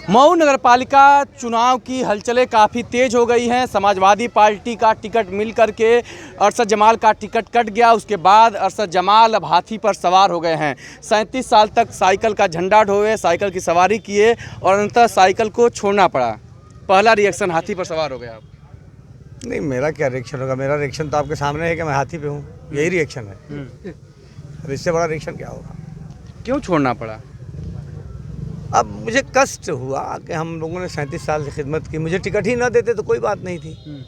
मऊ नगरपालिका चुनाव की हलचलें काफ़ी तेज़ हो गई हैं। समाजवादी पार्टी का टिकट मिल करके अरशद जमाल का टिकट कट गया। उसके बाद अरशद जमाल अब हाथी पर सवार हो गए हैं। 37 साल तक साइकिल का झंडा ढोए, साइकिल की सवारी किए और अंततः साइकिल को छोड़ना पड़ा। पहला रिएक्शन, हाथी पर सवार हो गया आप? नहीं, मेरा क्या रिएक्शन होगा? मेरा रिएक्शन तो आपके सामने है कि मैं हाथी पे हूँ, यही रिएक्शन है। अब इससे बड़ा रिएक्शन क्या होगा? क्यों छोड़ना पड़ा? अब मुझे कष्ट हुआ कि हम लोगों ने 37 साल से खिदमत की, मुझे टिकट ही ना देते तो कोई बात नहीं थी,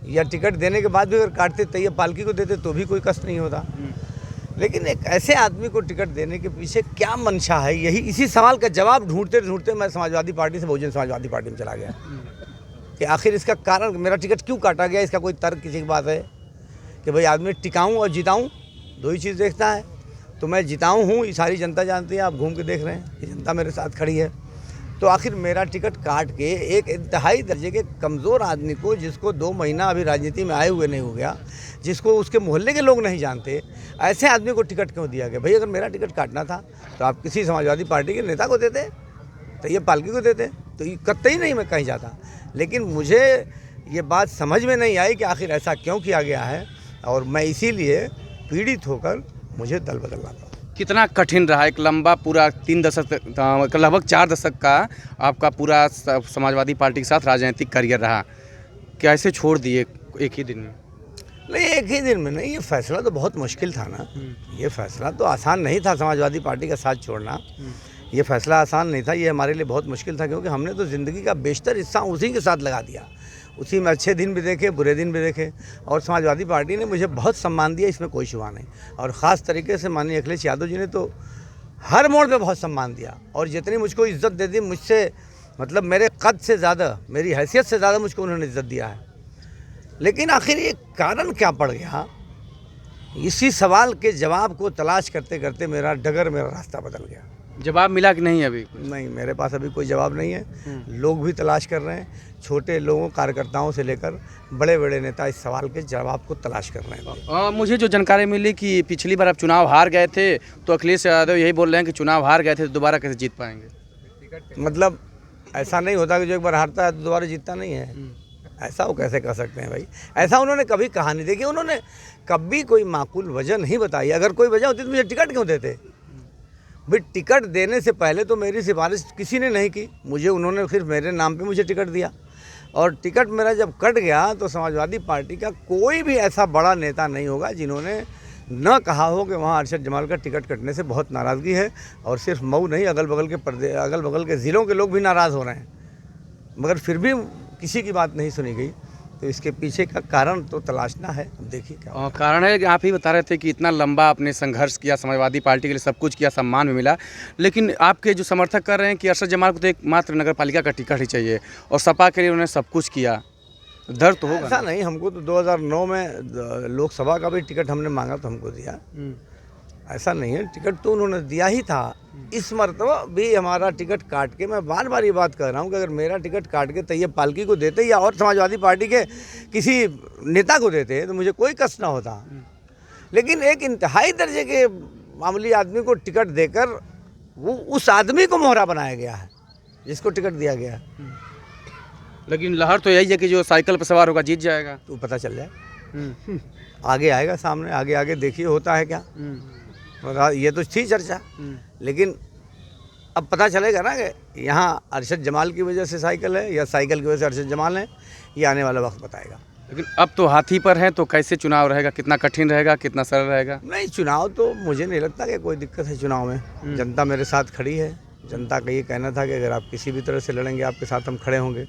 या टिकट देने के बाद भी अगर काटते तैय्या पालकी को देते तो भी कोई कष्ट नहीं होता। लेकिन एक ऐसे आदमी को टिकट देने के पीछे क्या मंशा है, यही इसी सवाल का जवाब ढूंढते ढूंढते मैं समाजवादी पार्टी से बहुजन समाजवादी पार्टी में चला गया कि आखिर इसका कारण, मेरा टिकट क्यों काटा गया, इसका कोई तर्क किसी की बात है कि भाई आदमी टिकाऊँ और जिताऊँ, दो ही चीज़ देखता है। तो मैं जिताऊँ हूँ, ये सारी जनता जानती है, आप घूम के देख रहे हैं कि जनता मेरे साथ खड़ी है। तो आखिर मेरा टिकट काट के एक इंतहाई दर्जे के कमज़ोर आदमी को, जिसको 2 महीना अभी राजनीति में आए हुए नहीं हो गया, जिसको उसके मोहल्ले के लोग नहीं जानते, ऐसे आदमी को टिकट क्यों दिया गया? भाई अगर मेरा टिकट काटना था तो आप किसी समाजवादी पार्टी के नेता को देते, तो ये पालकी को देते, तो ये कतई नहीं मैं कहीं जाता। लेकिन मुझे ये बात समझ में नहीं आई कि आखिर ऐसा क्यों किया गया है, और मैं इसीलिए पीड़ित होकर मुझे दल बदलना पड़ा। कितना कठिन रहा? एक लंबा पूरा 3 दशक, लगभग 4 दशक का आपका पूरा समाजवादी पार्टी के साथ राजनीतिक करियर रहा, कैसे छोड़ दिए एक ही दिन में? नहीं, एक ही दिन में नहीं, ये फैसला तो बहुत मुश्किल था ना। ये फैसला तो आसान नहीं था, समाजवादी पार्टी का साथ छोड़ना। ये फैसला आसान नहीं था, ये हमारे लिए बहुत मुश्किल था, क्योंकि हमने तो ज़िंदगी का बेशतर हिस्सा उसी के साथ लगा दिया। उसी में अच्छे दिन भी देखे, बुरे दिन भी देखे, और समाजवादी पार्टी ने मुझे बहुत सम्मान दिया, इसमें कोई शुबा नहीं। और ख़ास तरीके से माननीय अखिलेश यादव जी ने तो हर मोड़ पे बहुत सम्मान दिया, और जितनी मुझको इज़्ज़त दे दी, मुझसे मतलब मेरे कद से ज़्यादा, मेरी हैसियत से ज़्यादा मुझको उन्होंने इज़्ज़त दिया है। लेकिन आखिर ये कारण क्या पड़ गया, इसी सवाल के जवाब को तलाश करते करते मेरा रास्ता बदल गया। जवाब मिला कि नहीं अभी? नहीं, मेरे पास अभी कोई जवाब नहीं है। लोग भी तलाश कर रहे हैं, छोटे लोगों, कार्यकर्ताओं से लेकर बड़े बड़े नेता इस सवाल के जवाब को तलाश कर रहे हैं। मुझे जो जानकारी मिली कि पिछली बार आप चुनाव हार गए थे, तो अखिलेश यादव यही बोल रहे हैं कि चुनाव हार गए थे तो दोबारा कैसे जीत पाएंगे? मतलब ऐसा नहीं होता कि जो एक बार हारता है तो दोबारा जीतता नहीं है, ऐसा वो कैसे कह सकते हैं भाई? ऐसा उन्होंने कभी कहा नहीं। देखिए, उन्होंने कभी कोई माकूल वजह नहीं बताई। अगर कोई वजह होती तो मुझे टिकट क्यों देते? भाई टिकट देने से पहले तो मेरी सिफारिश किसी ने नहीं की, मुझे उन्होंने फिर मेरे नाम पे मुझे टिकट दिया, और टिकट मेरा जब कट गया तो समाजवादी पार्टी का कोई भी ऐसा बड़ा नेता नहीं होगा जिन्होंने न कहा हो कि वहाँ अरशद जमाल का टिकट कटने से बहुत नाराज़गी है। और सिर्फ मऊ नहीं, अगल बगल के ज़िलों के लोग भी नाराज़ हो रहे हैं, मगर फिर भी किसी की बात नहीं सुनी गई। तो इसके पीछे का कारण तो तलाशना है। अब देखिए क्या कारण है कि आप ही बता रहे थे कि इतना लंबा आपने संघर्ष किया, समाजवादी पार्टी के लिए सब कुछ किया, सम्मान भी मिला, लेकिन आपके जो समर्थक कर रहे हैं कि अरशद जमाल को तो एक मात्र नगर पालिका का टिकट ही चाहिए, और सपा के लिए उन्होंने सब कुछ किया, डर तो होगा? ऐसा नहीं, हमको तो 2009 में लोकसभा का भी टिकट हमने मांगा तो हमको दिया। ऐसा नहीं है, टिकट तो उन्होंने दिया ही था। इस मरतबा भी हमारा टिकट काट के, मैं बार बार ये बात कह रहा हूँ कि अगर मेरा टिकट काट के तैय्यब पालकी को देते या और समाजवादी पार्टी के किसी नेता को देते तो मुझे कोई कष्ट ना होता। लेकिन एक इंतहाई दर्जे के मामूली आदमी को टिकट देकर वो उस आदमी को मोहरा बनाया गया है जिसको टिकट दिया गया। लेकिन लहर तो यही है कि जो साइकिल पर सवार होगा जीत जाएगा। तो पता चल जाए, आगे आएगा सामने, आगे आगे देखिए होता है क्या। ये तो थी चर्चा, लेकिन अब पता चलेगा ना कि यहाँ अरशद जमाल की वजह से साइकिल है या साइकिल की वजह से अरशद जमाल है, ये आने वाला वक्त बताएगा। लेकिन अब तो हाथी पर है, तो कैसे चुनाव रहेगा? कितना कठिन रहेगा, कितना सरल रहेगा? नहीं, चुनाव तो मुझे नहीं लगता कि कोई दिक्कत है चुनाव में। जनता मेरे साथ खड़ी है, जनता का ये कहना था कि अगर आप किसी भी तरह से लड़ेंगे आपके साथ हम खड़े होंगे।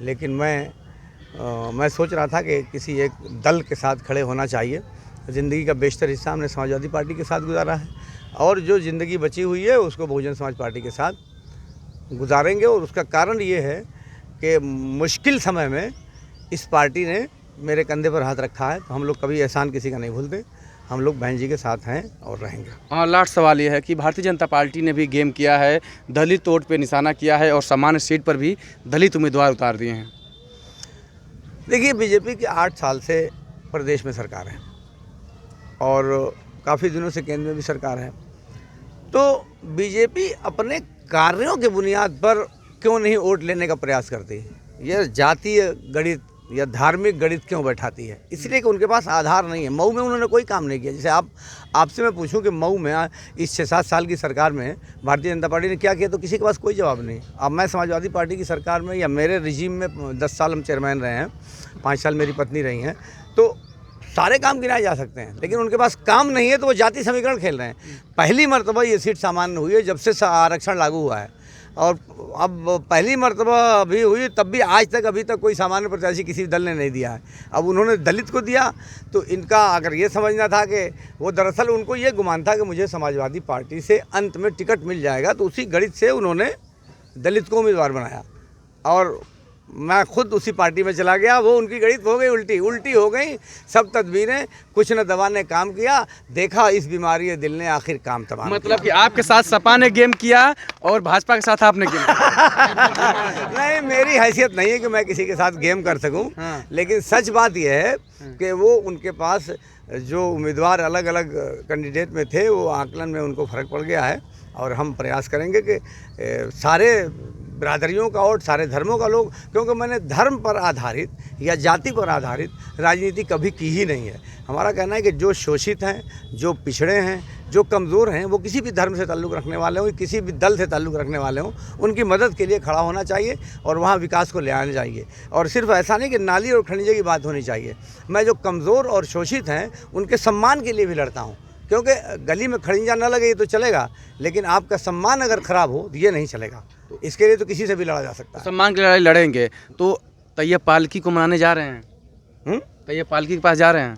लेकिन मैं सोच रहा था कि किसी एक दल के साथ खड़े होना चाहिए। ज़िंदगी का बेशतर हिस्सा हमने समाजवादी पार्टी के साथ गुजारा है, और जो ज़िंदगी बची हुई है उसको बहुजन समाज पार्टी के साथ गुजारेंगे। और उसका कारण ये है कि मुश्किल समय में इस पार्टी ने मेरे कंधे पर हाथ रखा है, तो हम लोग कभी एहसान किसी का नहीं भूलते। हम लोग बहन जी के साथ हैं और रहेंगे। हाँ, लास्ट सवाल ये है कि भारतीय जनता पार्टी ने भी गेम किया है, दलित वोट पे निशाना किया है, और सामान्य सीट पर भी दलित उम्मीदवार उतार दिए हैं। देखिए, बीजेपी की 8 साल से प्रदेश में सरकार है, और काफ़ी दिनों से केंद्र में भी सरकार है। तो बीजेपी अपने कार्यों के बुनियाद पर क्यों नहीं वोट लेने का प्रयास करती? ये जातीय गणित या धार्मिक गणित क्यों बैठाती है? इसलिए कि उनके पास आधार नहीं है। मऊ में उन्होंने कोई काम नहीं किया। जैसे आपसे मैं पूछूं कि मऊ में इस 6-7 साल की सरकार में भारतीय जनता पार्टी ने क्या किया, तो किसी के पास कोई जवाब नहीं। अब मैं समाजवादी पार्टी की सरकार में या मेरे रिजीम में 10 साल हम चेयरमैन रहे हैं, 5 साल मेरी पत्नी रही हैं, तो सारे काम गिनाए जा सकते हैं, लेकिन उनके पास काम नहीं है तो वो जाति समीकरण खेल रहे हैं। पहली मरतबा ये सीट सामान्य हुई है जब से आरक्षण लागू हुआ है, और अब पहली मरतबा अभी हुई, तब भी आज तक अभी तक कोई सामान्य प्रत्याशी किसी दल ने नहीं दिया है। अब उन्होंने दलित को दिया, तो इनका अगर ये समझना था कि वो दरअसल उनको ये गुमान था कि मुझे समाजवादी पार्टी से अंत में टिकट मिल जाएगा, तो उसी गणित से उन्होंने दलित को उम्मीदवार बनाया, और मैं खुद उसी पार्टी में चला गया। वो उनकी गणित हो गई उल्टी हो गई। सब तदबीरें, कुछ न दवा ने काम किया, देखा इस बीमारी दिल ने आखिर काम तमाम। मतलब कि आपके साथ सपा ने गेम किया और भाजपा के साथ आपने गेम किया। नहीं, मेरी हैसियत नहीं है कि मैं किसी के साथ गेम कर सकूं, लेकिन सच बात यह है कि वो उनके पास जो उम्मीदवार अलग अलग कैंडिडेट में थे, वो आकलन में उनको फ़र्क पड़ गया है, और हम प्रयास करेंगे कि सारे बिरादरियों का और सारे धर्मों का लोग, क्योंकि मैंने धर्म पर आधारित या जाति पर आधारित राजनीति कभी की ही नहीं है। हमारा कहना है कि जो शोषित हैं, जो पिछड़े हैं, जो कमज़ोर हैं, वो किसी भी धर्म से ताल्लुक़ रखने वाले हों, किसी भी दल से ताल्लुक़ रखने वाले हों, उनकी मदद के लिए खड़ा होना चाहिए और वहाँ विकास को ले आना चाहिए। और सिर्फ ऐसा नहीं कि नाली और खनिजे की बात होनी चाहिए। मैं जो कमज़ोर और शोषित हैं उनके सम्मान के लिए भी लड़ता हूँ, क्योंकि गली में खड़िंजा न लगे तो चलेगा, लेकिन आपका सम्मान अगर ख़राब हो तो ये नहीं चलेगा। इसके लिए तो किसी से भी लड़ा जा सकता है। सम्मान की लड़ाई लड़ेंगे। तो तैयब पालकी को मनाने जा रहे हैं? तैयब पालकी के पास जा रहे हैं?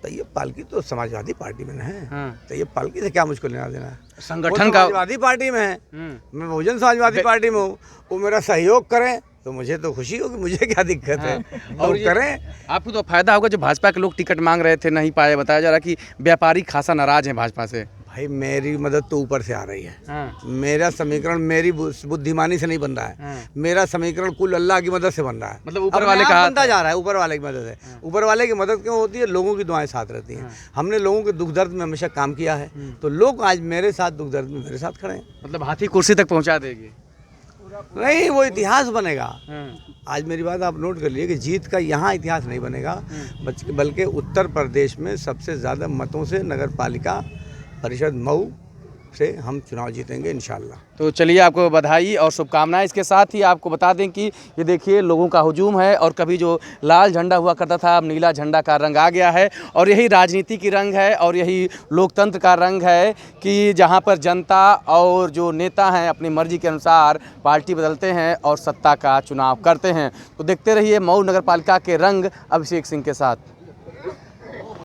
तैयब पालकी तो समाजवादी पार्टी में है। हाँ। तैयब पालकी से क्या मुझको लेना देना है? संगठन वो का समाजवादी पार्टी में है, मैं बहुजन समाजवादी पार्टी में हूँ। वो मेरा सहयोग करें तो मुझे तो खुशी होगी, मुझे क्या दिक्कत है। और करें। आपको तो फायदा होगा। जो भाजपा के लोग टिकट मांग रहे थे, नहीं पाए। बताया जा रहा कि व्यापारी खासा नाराज हैं भाजपा से। भाई, मेरी मदद तो ऊपर से आ रही है। मेरा समीकरण मेरी बुद्धिमानी से नहीं बन रहा है। मेरा समीकरण कुल अल्लाह की मदद से बन रहा है। मतलब ऊपर वाले का बनता जा रहा है, ऊपर वाले की मदद है। ऊपर वाले की मदद क्यों होती है? लोगों की दुआएं साथ रहती हैं। हमने लोगों के दुख दर्द में हमेशा काम किया है, तो लोग आज मेरे साथ दुख दर्द में मेरे साथ खड़े हैं। मतलब हाथी कुर्सी तक पहुंचा देगी? नहीं, वो इतिहास बनेगा। आज मेरी बात आप नोट कर लिए कि जीत का यहाँ इतिहास नहीं बनेगा, बल्कि उत्तर प्रदेश में सबसे ज़्यादा मतों से नगर पालिका परिषद मऊ से हम चुनाव जीतेंगे इंशाल्लाह। तो चलिए, आपको बधाई और शुभकामनाएं। इसके साथ ही आपको बता दें कि ये देखिए लोगों का हुजूम है, और कभी जो लाल झंडा हुआ करता था, अब नीला झंडा का रंग आ गया है। और यही राजनीति की रंग है, और यही लोकतंत्र का रंग है कि जहां पर जनता और जो नेता हैं अपनी मर्जी के अनुसार पार्टी बदलते हैं और सत्ता का चुनाव करते हैं। तो देखते रहिए मऊ नगर पालिका के रंग अभिषेक सिंह के साथ।